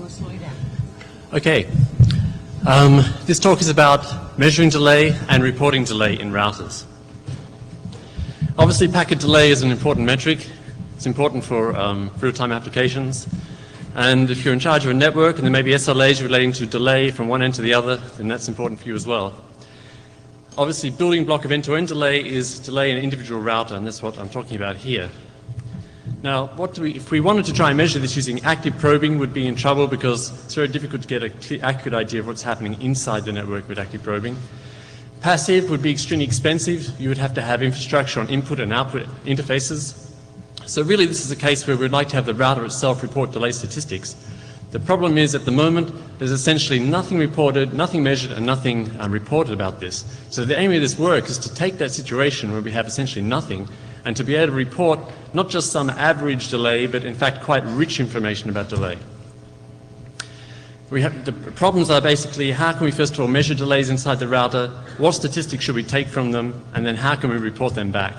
want to slow you down. Okay. This talk is about measuring delay and reporting delay in routers. Obviously, packet delay is an important metric. It's important for real-time applications. And if you're in charge of a network and there may be SLAs relating to delay from one end to the other, then that's important for you as well. Obviously, building block of end-to-end delay is delay in an individual router, and that's what I'm talking about here. Now, if we wanted to try and measure this using active probing, we'd be in trouble because it's very difficult to get an accurate idea of what's happening inside the network with active probing. Passive would be extremely expensive. You would have to have infrastructure on input and output interfaces. So really, this is a case where we'd like to have the router itself report delay statistics. The problem is, at the moment, there's essentially nothing reported, nothing measured, and nothing reported about this. So the aim of this work is to take that situation where we have essentially nothing and to be able to report not just some average delay, but in fact quite rich information about delay. The problems are basically, how can we first of all measure delays inside the router, what statistics should we take from them, and then how can we report them back?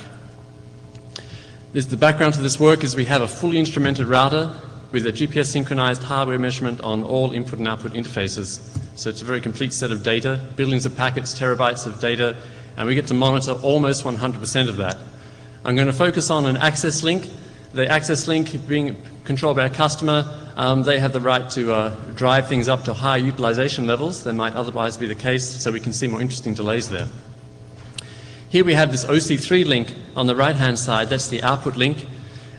The background to this work is we have a fully instrumented router with a GPS synchronized hardware measurement on all input and output interfaces. So it's a very complete set of data, billions of packets, terabytes of data, and we get to monitor almost 100% of that. I'm going to focus on an access link. The access link being controlled by a customer, they have the right to drive things up to higher utilization levels than might otherwise be the case, so we can see more interesting delays there. Here we have this OC3 link on the right-hand side. That's the output link,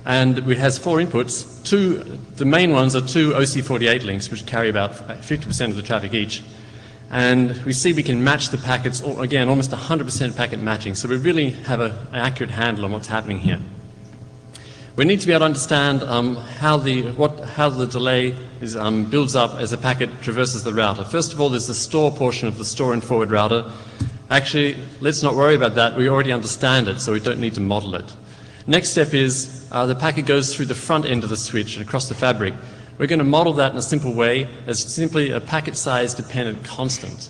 and it has 4 inputs. The main ones are 2 OC48 links, which carry about 50% of the traffic each. And we see we can match the packets, again, almost 100% packet matching. So we really have an accurate handle on what's happening here. We need to be able to understand how the delay builds up as a packet traverses the router. First of all, there's the store portion of the store and forward router. Actually, let's not worry about that. We already understand it, so we don't need to model it. Next step is the packet goes through the front end of the switch and across the fabric. We're going to model that in a simple way as simply a packet size dependent constant.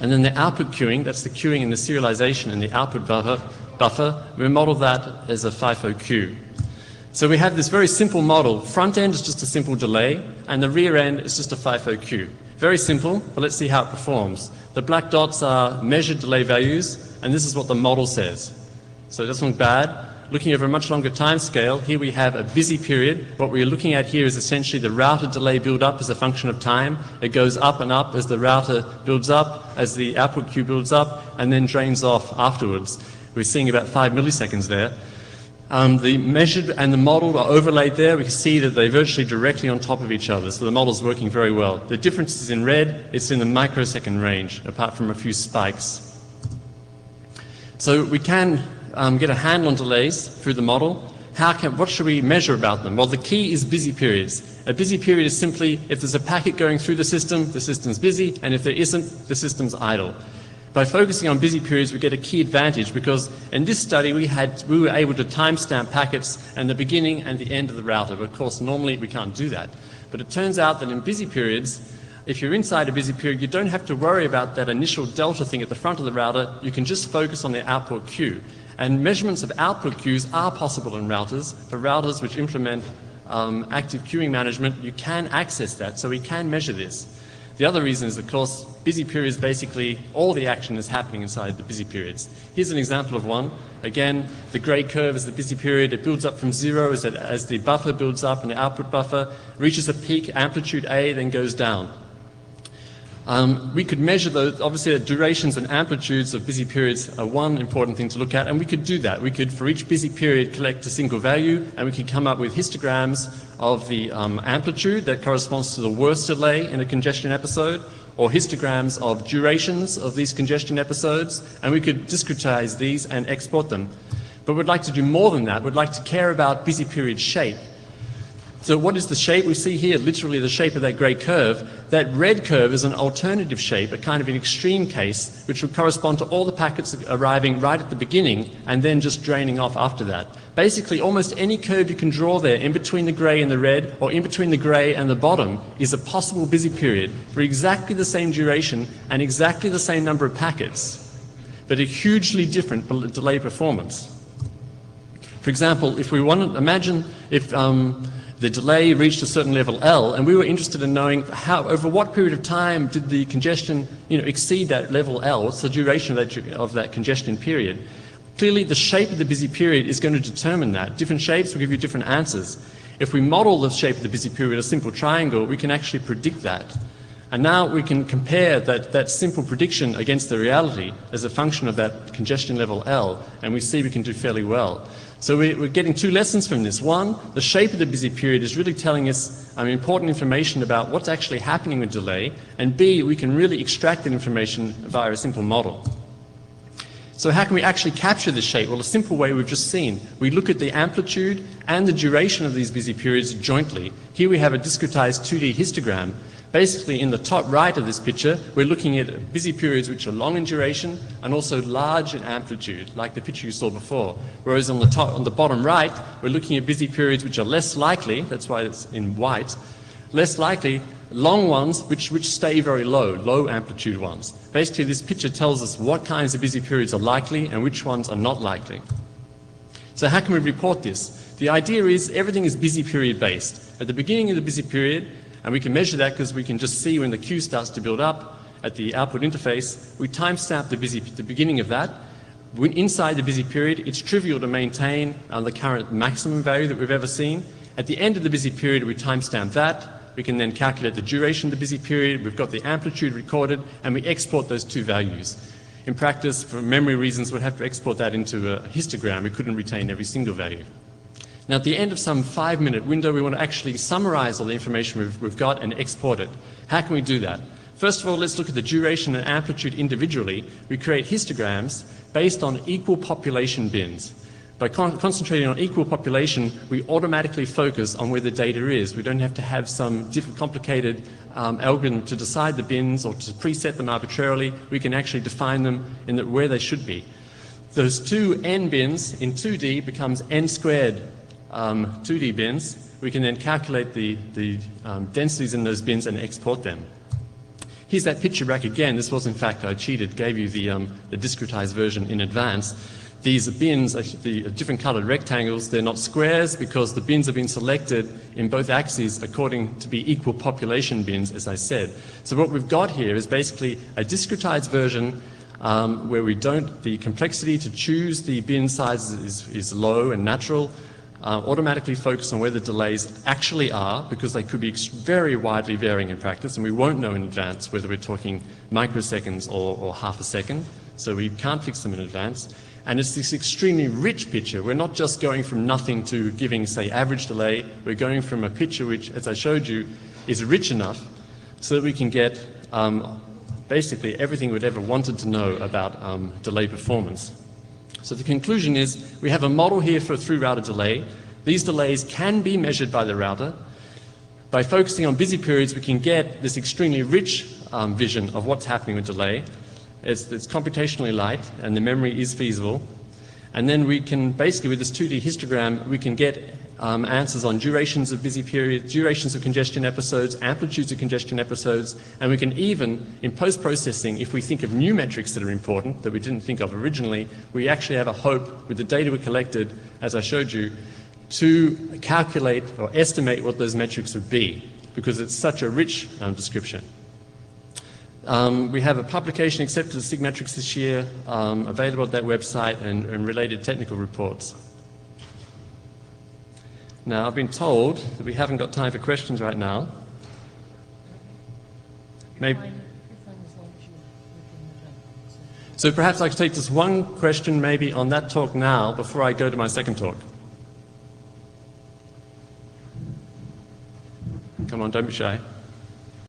And then the output queuing, that's the queuing and the serialization in the output buffer, we model that as a FIFO queue. So we have this very simple model. Front end is just a simple delay, and the rear end is just a FIFO queue. Very simple, but let's see how it performs. The black dots are measured delay values, and this is what the model says. So it doesn't look bad. Looking over a much longer time scale, here we have a busy period. What we're looking at here is essentially the router delay build up as a function of time. It goes up and up as the router builds up, as the output queue builds up, and then drains off afterwards. We're seeing about 5 milliseconds there. The measured and the model are overlaid there. We can see that they're virtually directly on top of each other, so the model's working very well. The difference is in red. It's in the microsecond range, apart from a few spikes. So we can get a handle on delays through the model. What should we measure about them? Well, the key is busy periods. A busy period is simply if there's a packet going through the system's busy, and if there isn't, the system's idle. By focusing on busy periods, we get a key advantage because in this study we were able to timestamp packets and the beginning and the end of the router. But of course, normally we can't do that. But it turns out that in busy periods, if you're inside a busy period, you don't have to worry about that initial delta thing at the front of the router. You can just focus on the output queue. And measurements of output queues are possible in routers. For routers which implement active queuing management, you can access that, so we can measure this. The other reason is, of course, busy periods, basically all the action is happening inside the busy periods. Here's an example of one. Again, the gray curve is the busy period. It builds up from 0 as the buffer builds up and the output buffer reaches a peak, amplitude A, then goes down. We could measure those, obviously the durations and amplitudes of busy periods are one important thing to look at, and we could do that. We could, for each busy period, collect a single value, and we could come up with histograms of the amplitude that corresponds to the worst delay in a congestion episode, or histograms of durations of these congestion episodes, and we could discretize these and export them. But we'd like to do more than that. We'd like to care about busy period shape. So what is the shape? We see here literally the shape of that grey curve. That red curve is an alternative shape, a kind of an extreme case, which would correspond to all the packets arriving right at the beginning and then just draining off after that. Basically, almost any curve you can draw there in between the grey and the red, or in between the grey and the bottom, is a possible busy period for exactly the same duration and exactly the same number of packets, but a hugely different delay performance. For example, if we want to imagine if the delay reached a certain level L, and we were interested in knowing how, over what period of time did the congestion, exceed that level L? What's the duration of that congestion period? Clearly, the shape of the busy period is going to determine that. Different shapes will give you different answers. If we model the shape of the busy period, a simple triangle, we can actually predict that. And now we can compare that simple prediction against the reality as a function of that congestion level L, and we see we can do fairly well. So we're getting two lessons from this. One, the shape of the busy period is really telling us important information about what's actually happening with delay, and B, we can really extract that information via a simple model. So how can we actually capture this shape? Well, a simple way we've just seen. We look at the amplitude and the duration of these busy periods jointly. Here we have a discretized 2D histogram. Basically, in the top right of this picture, we're looking at busy periods which are long in duration and also large in amplitude, like the picture you saw before. Whereas on the bottom right, we're looking at busy periods which are less likely, that's why it's in white, less likely, long ones which stay very low amplitude ones. Basically, this picture tells us what kinds of busy periods are likely and which ones are not likely. So how can we report this? The idea is everything is busy period based. At the beginning of the busy period, and we can measure that because we can just see when the queue starts to build up at the output interface, we timestamp the beginning of that. Inside the busy period, it's trivial to maintain the current maximum value that we've ever seen. At the end of the busy period, we timestamp that. We can then calculate the duration of the busy period. We've got the amplitude recorded, and we export those two values. In practice, for memory reasons, we'd have to export that into a histogram. We couldn't retain every single value. Now, at the end of some 5-minute window, we want to actually summarize all the information we've got and export it. How can we do that? First of all, let's look at the duration and amplitude individually. We create histograms based on equal population bins. By concentrating on equal population, we automatically focus on where the data is. We don't have to have some complicated algorithm to decide the bins or to preset them arbitrarily. We can actually define them in where they should be. Those two n bins in 2D becomes n squared 2D bins. We can then calculate the densities in those bins and export them. Here's that picture back again. This was, in fact, I cheated, gave you the discretized version in advance. These bins are the different colored rectangles. They're not squares because the bins have been selected in both axes according to be equal population bins, as I said. So what we've got here is basically a discretized version where the complexity to choose the bin sizes is low and natural. Automatically focus on where the delays actually are, because they could be very widely varying in practice, and we won't know in advance whether we're talking microseconds or half a second, so we can't fix them in advance. And it's this extremely rich picture. We're not just going from nothing to giving, say, average delay. We're going from a picture which, as I showed you, is rich enough so that we can get basically everything we'd ever wanted to know about delay performance. So the conclusion is we have a model here for a through-router delay. These delays can be measured by the router. By focusing on busy periods, we can get this extremely rich vision of what's happening with delay. It's computationally light, and the memory is feasible. And then we can, basically with this 2D histogram, we can get answers on durations of busy periods, durations of congestion episodes, amplitudes of congestion episodes, and we can even, in post-processing, if we think of new metrics that are important that we didn't think of originally, we actually have a hope with the data we collected, as I showed you, to calculate or estimate what those metrics would be, because it's such a rich description. We have a publication accepted as Sigmetrics this year, available at that website, and related technical reports. Now, I've been told that we haven't got time for questions right now. Maybe. So perhaps I could take just one question maybe on that talk now before I go to my second talk. Come on, don't be shy.